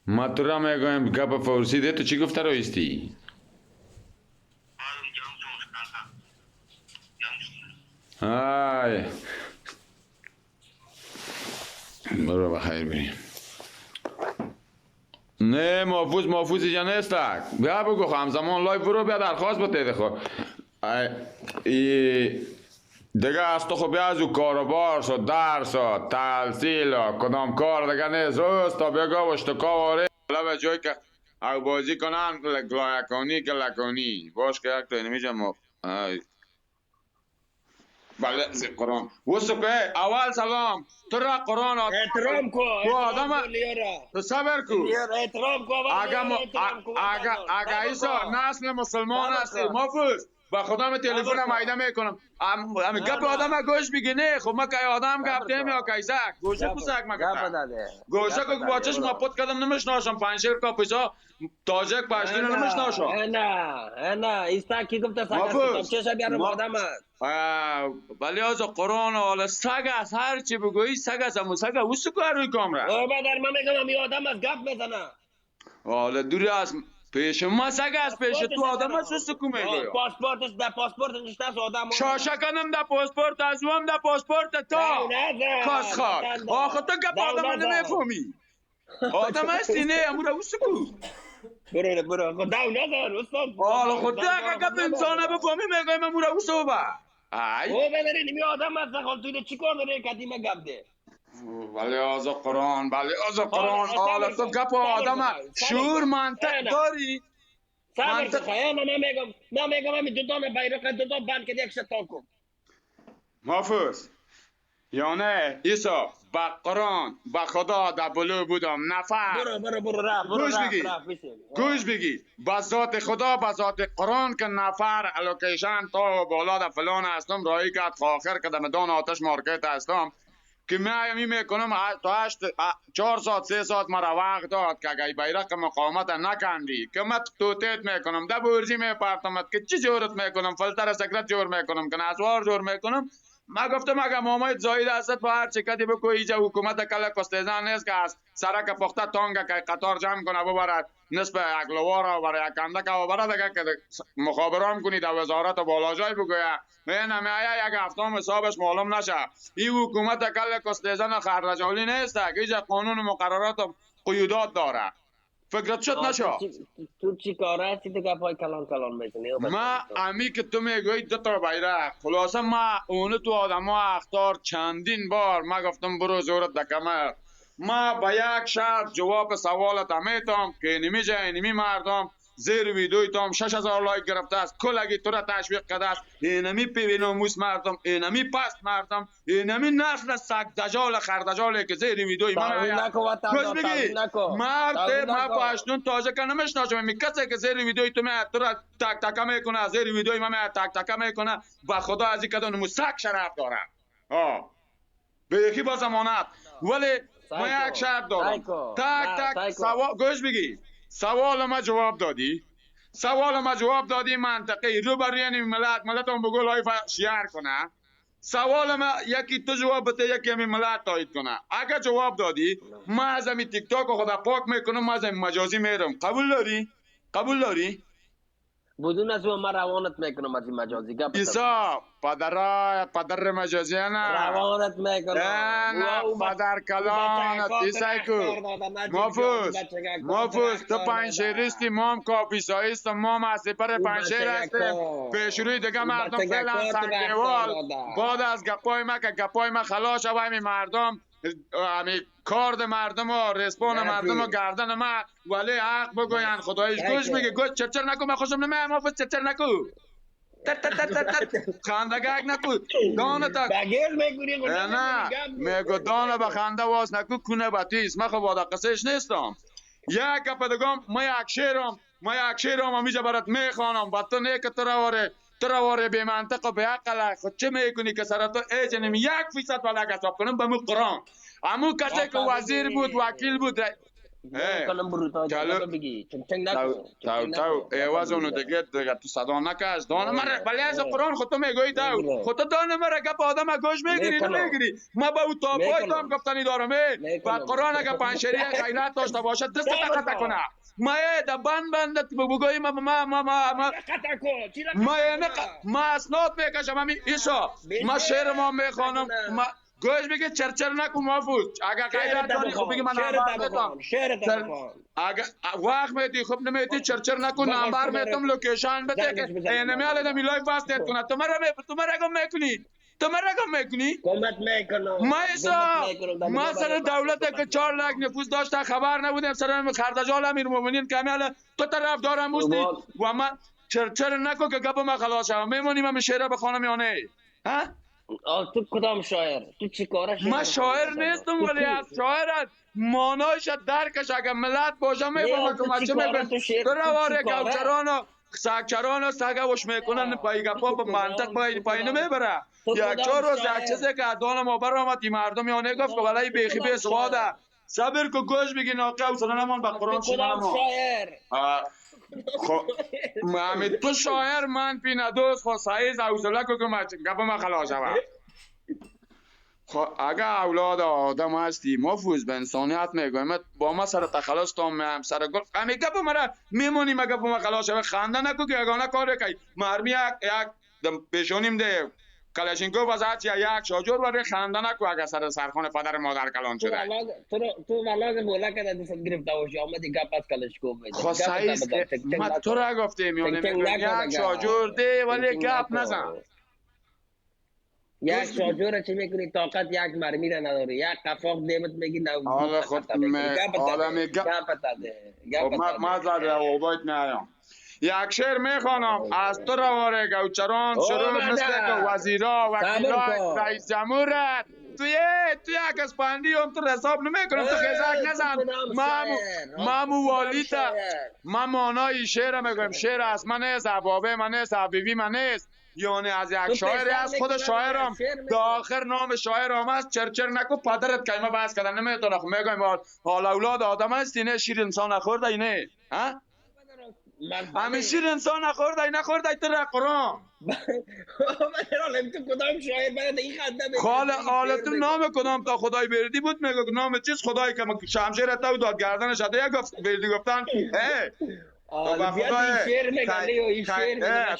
ما تو را میگویم گپ فارسی ده تو چی گفته رایستی؟ های برو بخیر بریم. نه محفوظ جا نیستک. بیا بگو همزمان لایف برو بیا درخواست بتیده خو. ای دیگه از تو خب بیا از او کاروبار شد درس و تحصیل و کدام کار دیگه نیست روز تا بگا و اشتکا واره به جایی که او بازی کنن لکانی که لکانی باش که یک تو اینمی جمع بله زی قرآن وستو که اول سلام تو را قرآن احترام کو تو احترام آدم کو لیورا تو صبر کو لیورا احترام کو اگه احترام کو اگه ایسا نسل مسلمان صبر هستی کو مفوز با خدا می صبر تلفن کو مایده میکنم امی نه گپ نه آدم گوش بگی نه خب ما که آدم صبر گفتیم کو یا کیسک گوشه گپ کوسک گپ مگه داده گوشه گپ که با داده چشم برو پت کردم نمیشناسم پنجشیر کا پیسا تاجک پشتون انا نمیشناسم انا ایستا کی گفت سگ است کتاب مفوز چه بیارم آدم است ولی از قرآن حالا سگ است هر چی بگویی سگ است اما سگ اوسو که روی کامره او بدر من میگم می آدم است گپ میزنه حالا دوری از پیش ما سگ است پیش پاسپورتش تو آدم است دارم اوسو که میگوی پاسپورتش در پاسپورت نشسته است آدم شاشکنم در پاسپورت از اوام در پاسپورت دو تا کس نزن خاک آخه نخنده تو گپ دو آدم رو نزن نمیفهمی آدم هستی نه امورا او سکو برو خود دو نزن استاد حالا خود تو زن اگه کار خود گپ نبر انسانه بابا بفهمی میگویم امورا او سو با او ای بداری نمی آدم است خال توی چی کار داره قدیمه گپ ده ولی از قرآن ولی از حال قرآن حالا صبر تو کن گپ صبر آدم کن خواهی صبر شعور کن منطق نه داری صبر کن منطق خواهی من میگم همین دوتان بیرق دوتان بند که یک شتا کن محفوظ یا نه ایسا با قرآن با خدا در بلو بودم نفر برو گوش بگی رفت بشه گوش بگی با ذات خدا با ذات قرآن که نفر الوکیشن تا و بالا در فلان هستم رایی کرد خو آخر که در مدان آتش مارکت هستم که من می میکنم تا 4 ساعت 3 ساعت مرا وقت داد که اگه بیرق مقاومت نکندی که من توتیت میکنم در برجی میپرتمت که چی جورت میکنم فلتر سکرت جور میکنم که نسوار جور میکنم ما گفتم اگه محمد زاید هست با هر چکتی بکو ایجا حکومت کل کستیزان نیست که از سرک پخته تانگه که قطار جمع کنه ببرد نصف اگلوار و برای اکنده که ببرد دیگه که مخابرام کنی در وزارت و بالا جای بگویه این همه یک هفتم حسابش معلوم نشه این حکومت کل کستیزان خرجالی نیست که ایجا قانون مقررات و قیودات داره فکرت شد نشو تو چی کار هستی تو گپ های کلان کلان میزنی ما امی که تو میگوی دو تا بیرق خلاصه ما اونو تو آدم ها اختار چندین بار ما گفتم برو زورت دکمه ما با یک شرط جواب سوالت میتم که اینمی جای اینمی مردم زیر ویدیوی تام 6000 لایک گرفته است کلگی تو را تشویق کرده است اینمی پی ناموس مردم اینمی پست مردم اینمی نسل سگ دجال خردجالی که زیر ویدیوی من توهین آید نکن وطن کس دار بگی توهین نکن مرد توهین ما نکن پاشتون تازه که نمیشناسم می کسی که زیر ویدیوی تو میاد تو را تک تک میکنه زیر ویدیوی من میاد تک تک میکنه با خدا از این کدوم سگ شرف داره ها به یکی با زمانت ولی ما یک شرط دارم تک تک سوال گوش بگی سوال ما جواب دادی سوال ما جواب دادی منطقی رو بر یعنی ملت هم بگو لایف شیار کنه سوال ما یکی تو جواب بده یکی همین ملت تایید کنه اگه جواب دادی ما از همین تیک تاک خدا پاک میکنم ما از همین مجازی میرم قبول داری قبول داری بدون از من روانت میکنم از این مجازی گپ ایسا پدر مجازی نه روانت میکنم نه پدر کلانت ایسای کو مافوز تو پنجشیریستی مام کاپیساییست مام از سپر پنجشیر هستیم پیشروی دیگه مردم فعلا سنگیوال بعد از گپای ما که گپای ما خلاص شوه همی مردم همی کارد مردم و رسپون مردم و گردن ما ولی حق بگوین خدایش گوش میگه گوش چرچر نکو من خوشم نمیه مافوز چرچر نکو تت تت تت تت خندگک نکو دانه تک بگیر میگوری نه میگو دانه به خنده واس نکو کنه باتیس من خب وادا قصهش نیستم یک کپدگم ما یک شیرم همیجا برات میخوانم با تو نیک تو واره بی منطق و بی عقل خود چه میکنی که سر تو ایجنیم 1% ولا حساب کنم به مو قرآن امو کسی که وزیر بود وکیل بود کنم برو تا جلو بگی چنگ نکن تو ایواز اونو دیگه تو صدا نکش دانه مرا ولی از قرآن خود تو میگویی تو خود تو دانه مرا گپ آدم گوش میگیری نمیگیری ما با او تاپای تو هم گفتنی دارم و قرآن اگه پنشری غیرت داشته باشد دست قطع کنه ما دا بندت بگویی ما اسناد میکشم همین ایسا ما شعر ما میخوانم گوش بگی چرچر نکن محفوظ اگه غیرت داری خب بگی من نمبر میتم اگه وقت میتی خب نمیتی چرچر نکن نمبر میتم لوکیشن بده که اینمی الان لایف فاست کنه تو مرا گم میکنی کمت میکنم ما سر دولت که 4 لک نفوذ داشته خبر نبودیم سر خردجال امیر مومنین کمیل تو طرف دارم موستی و من چرچر نکن که گپ ما خلاص شد میمونیم من شعر بخوانم یا نه ها تو کدام شاعر تو چی کاره من شاعر نیستم ولی از شاعر مانایش درکش اگه ملت باشه میفهمه که ما چه میگن تو رواره گوچران و سگچران و سگوش میکنن پای گپا به منطق پای نمیبره یک 4 روز یک چیزی که ادوان ما برآمد مردم یانه گفت که ولی بیخی به سواده صبر کو گوش بگی ناقه و سنمان به قرآن شما خب تو شاعر من پی ندوست خب سعیز حوصله که گپ ما خلاص شود خب اگه اولاد آدم هستی مفوز به انسانیت میگویم با ما سر تخلص تا میم سر گل امی گپ مرا میمونیم گپ ما خلاص شود خنده نکو که یگانه کار کی مرمی یک پیشونیم ده کلاشینکوف از یک شاجور برای خنده نکو اگه سر سرخان پدر مادر کلان شده تو ولاغ بولا که دست گرفته باشی آمدی گپ از کلاشینکوف میزنی خب سعیز ما تو را گفتیم یک شاجور ده ولی گپ نزن یک شاجور چی میکنی طاقت یک مرمی را نداری یک قفاق دیمت میگی نو حالا خود حالا میگم ما زده عبایت نیام یک شعر میخوانم از تو رواره گوچران شروع مثل که وزیرا وکیلا رئیس جمهورت تو یک اسپندی هم تو حساب نمیکنم تو خیزک نزن مامو والیتا ما مانای شعر میگویم شعر از من نیست عبابه من نیست عبیبی من نیست یعنی از یک شاعری از خود شاعرم تا آخر نام شاعرم است چرچر نکو پدرت کلمه بحث کردن نمیتونه خب میگویم حال اولاد آدم هستی نه شیر انسان نخورده اینه ها همه شیر انسان نخورده این نخورده ای تر قرآن حالا تو نام کدام تا خدای بردی بود میگو نام چیز خدایی که شمشیر تو داد گردن شده یک بردی گفتن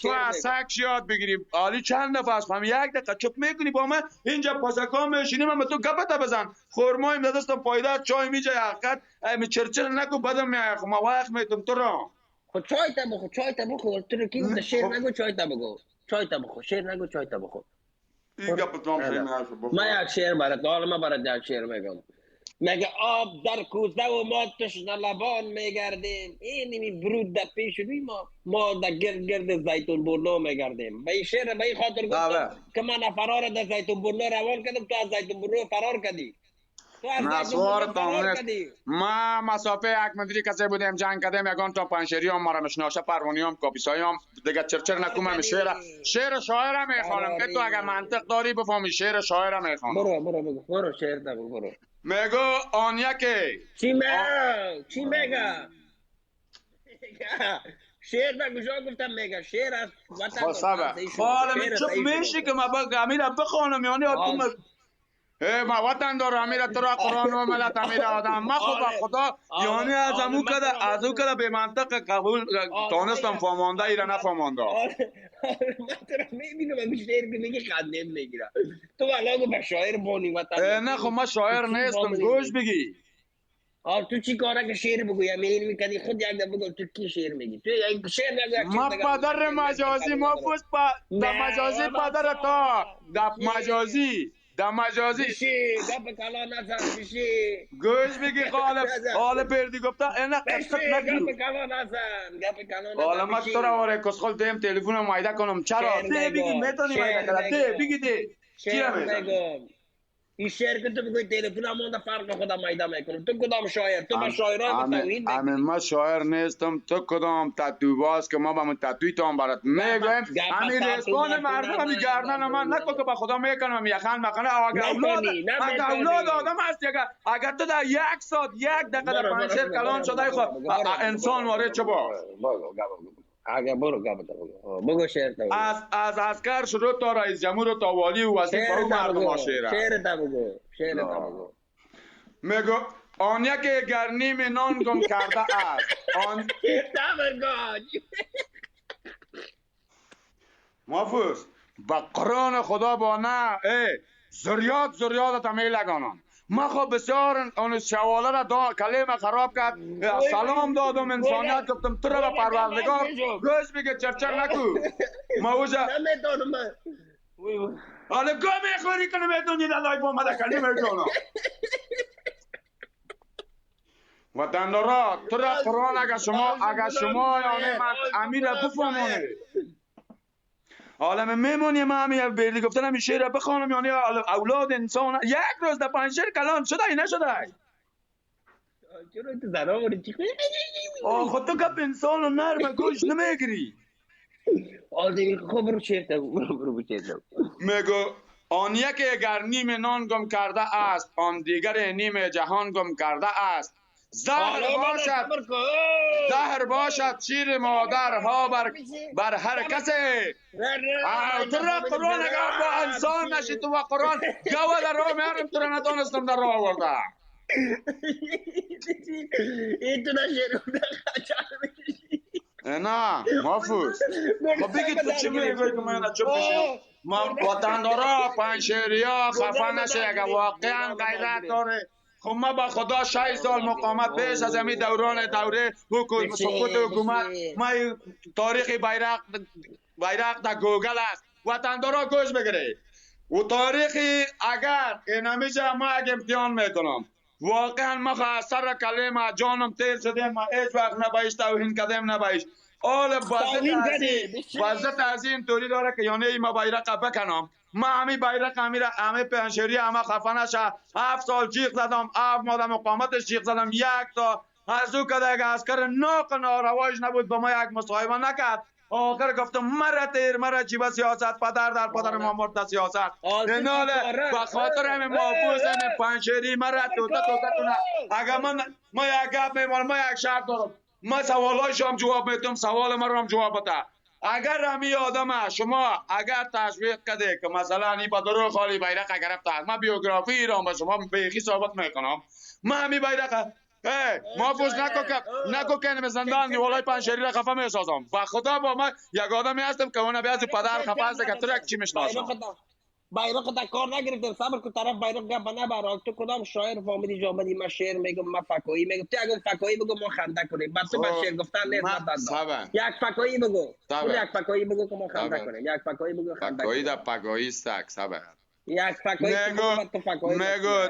تو از سکش یاد بگیریم آلی چند دفعه است یک دقیقه چپ میکنی با من اینجا پاسکان میشینیم اما تو گپتا بزن خورمایم دستم پایدار چای میجای حقیقت می چرچر نکو بدم میای ما وقت میتونم تو را خود چای تا بخور تو رو کی شیر نگو چای تا بگو چای تا بخور شیر نگو چای تا بخور این گپ تو هم خیلی نشو من یک شعر برات حالا من برات یک شعر میگم مگه آب در کوزه و ما تشنه لبان میگردیم اینی برود در پیش روی ما در گرد زیتون برنو میگردیم به این شعر به این خاطر گفتم که من فرار در زیتون برنو روان کردم تو از زیتون برنو فرار کردی ما مسافه یک مدری کسی بودیم جنگ کردیم یگان تا پنشری هم مرا مشناشه پروانی هم کابیسایی هم دیگه چرچر نکوم هم شعر شاعر هم میخوانم که تو اگر منطق داری بفهمی شعر شاعر هم میخوانم برو شعر دارو برو میگو آن یکی چی میگه شعر بگو جا گفتم میگه شعر از وطن خاله من چپ میشی که ما با امیر بخوانم یعنی حکومت ما وطن دار امیر تو را قرآن و ملت امیر آدم ما خدا یعنی از امو کده به منطق قبول تانستم فهمانده ای را نفهمانده من تو را میبینم اگه شعر که میگی خنده میگیرم تو ولاگو به شاعر بانی وطن نه خب ما شاعر نیستم گوش بگی تو چی کاره که شعر بگوی میل میکنی خود یک دفعه بگو تو کی شعر میگی تو یک شعر نگو ما پدر مجازی ما پوست دا مجازی پدر تا گپ مجازی دا مجازی گپ کلا نزن بشی گوش بگی حال پردی گفتا اینا گپ کلا نزن حالا ما تو را واره کسخل دیم تلفون مایده کنم چرا ده بگی میتونی مایده کنم ده بگی ده چی را میزن این شعر که تو بگوی تلفن همون فرق خودم میدا میکنم. تو کدام شاعر؟ تو با شاعرای توهین همه میکنی. ما شاعر نیستم، تو کدام تتو باز که ما با من تتوی تام برات میگویم. همین رسپان مردم همی گردن من نکن که با خدا میکنم یخن مکنه. اگر اولاد آدم هست، اگر تو در یک ساعت یک دقیقه در پنجشیر کلان شده خود انسان وارد چه با اگه برو بگو شعر تا بگو. از اسکر شروع تا رئیس جمهور تا والی و وزیر فرو مردم ها شعر تا بگو. میگو آن یک گرنیم نان گم کرده است. آن محفوظ با قرآن خدا با نه زریات تمیل لگانم. ما خب بسیار اون شواله را کلمه خراب کرد. سلام دادم انسانیت گفتم تو را به پروردگار گوش بگه چرچر نکو. ما اوجا نمیدونم من حالا گو میخوری که نمیدونی دلای با مده کلمه کنم. وطندارا تو را قرآن اگر شما یعنی من امیر بفهمونه عالم میمونی. ما همین بیردی گفتن همین شعر را بخوانم یعنی اولاد انسان یک روز در پنجشیر کلان شده ای نشده ای. چرا تو زنان ولی چی کنی؟ خود تو گپ انسان و نرم گوش نمیگیری. دیگه خب برو شعر تا برو میگو آن یک اگر نیم نان گم کرده است، آن دیگر نیم جهان گم کرده است. زهر باشد شیر مادرها بر هر کسی. تو را قرآن اگر با انسان نشی تو با قرآن گوه در راه میارم تو را ندانستم در راه آورده. این تو نشیر نه محفوظ خب بگی تو چی میگوی که من چوب بشیم. وطندارا پنجشیری ها خفه نشه اگر واقعا غیرت داره. خب ما با خدا 6 سال مقاومت پیش از همین دوره سقوط حکومت ما تاریخ بیرق در گوگل است. وطندارا گوش بگیره و تاریخی اگر این همیشه ما اگه امتحان میکنم واقعا ما سر کلمه جانم تیر شدیم ما هیچ وقت نبایش توهین کردیم نبایش آل بازت از این طوری داره که یعنی ما بیرق بکنم. ما همی بیرق همی پنجشیری همه خفه نشه. 7 سال جیغ زدم 7 ماه مقاومتش جیغ زدم یک تا از او که دیگه عسکر ناق نارواش نبود به ما یک مصاحبه نکرد. آخر گفتم مرا جیب سیاست پدر در پدر ما مرد سیاست ایناله با خاطر همین محفوظ همین پنجشیری مرا توته کنه. اگر ما یک گپ میمونم ما یک شرط دارم ما سوالایش هم جواب میتونم سوال ما رو هم جواب بده. اگر همی آدم شما اگر تشویق کده که مثلا این با درو خالی بیرق گرفته ما بیوگرافی ایران به شما بیخی ثابت میکنم. ما همی بیرق محفوظ نکو که نمی زندان نیولای پنجشیری را خفه میسازم و خدا با ما یک آدمی هستم که اون بیازی پدر خفه هست که تو را چی میشناسم. بیرق تا کار نگرفتم صبر کو طرف بیرق گپ نبره. تو کدام شاعر فهمیدی جامدی من شعر میگم من فکایی میگم تو اگه فکایی بگو ما خنده کنیم بعد تو شعر گفتن نیست یک فکایی بگو یک فکایی بگو که ما خنده کنیم. یک فکایی بگو خنده فکایی در پگایی استک صبر یک فکایی میگو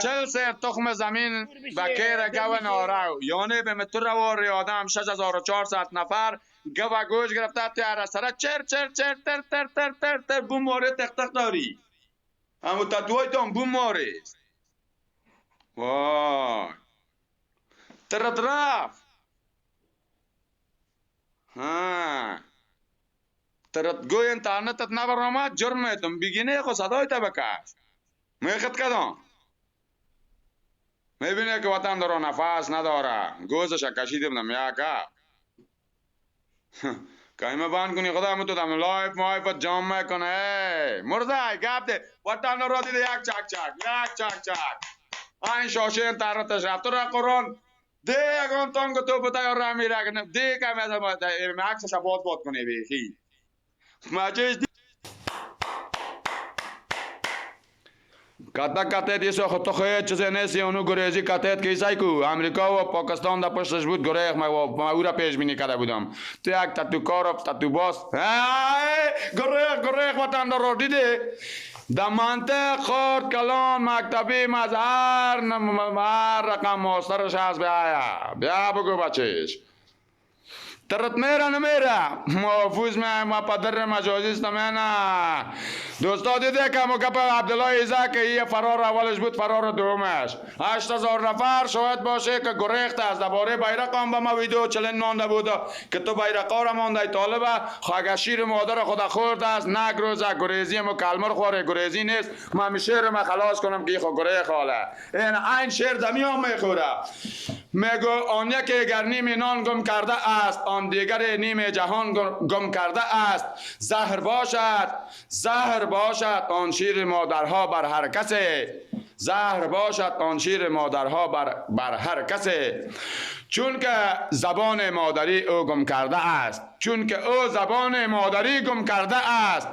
چلسه تخم زمین بکیر گوه نارو یعنی به متر رواری آدم 6400 نفر گوه گوش گرفته تیاره سره چر تر تر تر تر تر بوم ماره تق داری همون تطوهای تام بوم ماره وای ترت رفت ترت گوی انترنتت نبرامد جرم ایتم بگینه خو صدای تا بکش میخد کدام میبینه که وطن داره نفس نداره گوزش کشیدیم نم یکا کایمه بند کنی خدا همون تو دم لایف مایفت جام میکنه مرده گپ ده وطن داره دیده یک چک این شاشه انترنتش رفت تو را قرآن ده اگان تانگو تو بتا را میره ده که میده عکسش باد کنه بیخی مجهش کاته دیسو خطو خواهد چیزی نیستی اونو گریزی کاتهت که ایسای کو امریکا و پاکستان دا پشتش بود گریخ ما او را پیش بینی کرده بودم تو یک تتو کارف تتو باست گریخ وطن دا رو دیده دا منطق خورد کلان مکتبی مظهر رقم ماسترش هست بیا بگو بچهش ترت میره نمیره محفوظ ما پدر مجازی است نه دوستا دیده که مکپ عبدالله ایزا که یه فرار اولش بود فرار دومش 8000 نفر شاید باشه که گریخت از درباره بیرق هم به ما ویدیو چلن مانده بود که تو بیرقا را مانده طالبه خواهد شیر مادر خدا خورد است نگروزه گریزی مو کلمر خوره گریزی نیست من شیر ما خلاص کنم که خو گریخ حاله این شیر زمین هم میخوره میگو آن یکی اگر نیم نان گم کرده است آن دیگر نیم جهان گم کرده است زهر باشد آن شیر مادرها بر هر کسی زهر باشد آن شیر مادرها بر هر کسی چون که زبان مادری او گم کرده است چون که او زبان مادری گم کرده است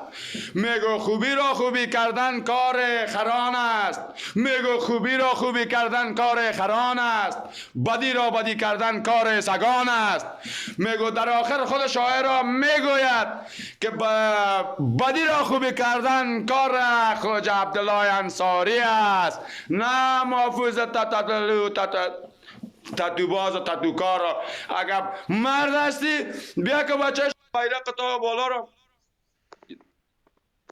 میگو خوبی را خوبی کردن کار خران است میگو خوبی را خوبی کردن کار خران است بدی را بدی کردن کار سگان است میگو در آخر خود شاعر را میگوید که بدی را خوبی کردن کار خواجه عبدالله انصاری است نه محفوظ تتو باز و تتو کار اگر مرد هستی بیا که بچه بیرق تو بالا رو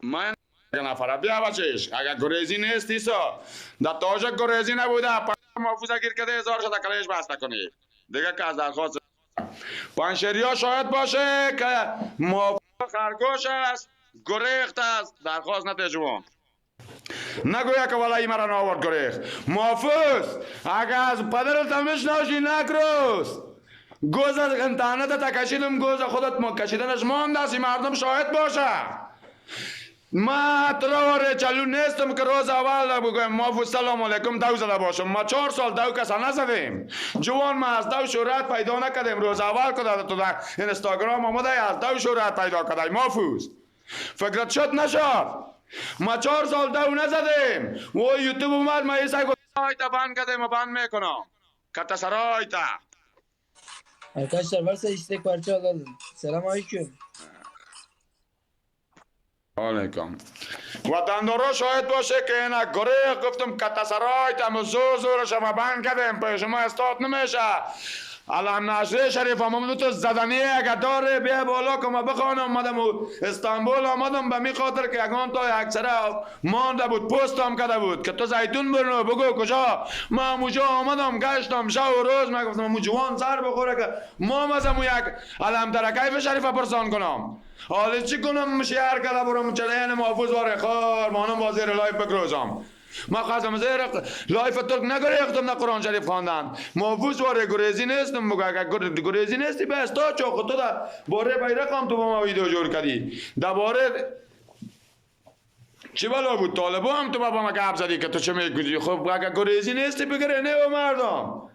من نفره بیا بچهش اگر گریزی نیستی سا در تاجک گریزی نبوده محفوظ گیر کده 1000 شده کلیش بسته کنی دیگه که از درخواست پنشریا شاید باشه که محفوظ خرگوش است گریخت است درخواست نده جوان نگویا که ولایی مرا ناورد گریخ محفوظ اگه از پدرت میشناشی نکروز گوز انتانت تا کشیدم گوز خودت کشیدنش مانده است مردم شاهد باشه ما ترور چلو نیستم که روز اول بگویم محفوظ سلام علیکم دو زده باشم ما 4 سال دو کسا نزدیم جوان ما از دو شهرت پیدا نکردیم روز اول کده تو در اینستاگرام آمده از دو شهرت پیدا کده محفوظ فکرت شد نشد ما 4 سال دو نزدیم و یوتیوب اومد ما ایسا گفتم بند کردیم و بند میکنم کتا سرایتا Arkadaşlar varsa istek parça alalım. Selamünaleyküm. علیکم وطندارا شاید باشه که اینا گریخ گفتم کتا سرایتا ما زورش ما بند کردیم پای شما استاد نمیشه علم نشری شریف هم تو زدنی اگه داره بیا بالا که ما بخوانم آمدم استانبول آمدم به می خاطر که یکان تا اکثره مانده بود پست هم کرده بود که تو زیتون برنو بگو کجا ما موجا آمدم گشتم شب و روز ما گفتم مو جوان سر بخوره که ما مزمو یک علم ترکیف شریف پرسان کنم حالا چی کنم شهر کرده برم چلین محفوظ واره خار مانم وزیر لایف بکروزم ما خواستم زیر لایف ترک نگریختم نه قرآن شریف خواندن محفوظ واره گریزی نیستم بگو اگر گریزی نیستی به استا چوخ تو دا باره بیرقم تو با ما ویدیو جور کردی دا باره چی بلا بود طالبو هم تو با ما گپ زدی که تو چه میگویی خب اگر گریزی نیستی بگره نه و مردم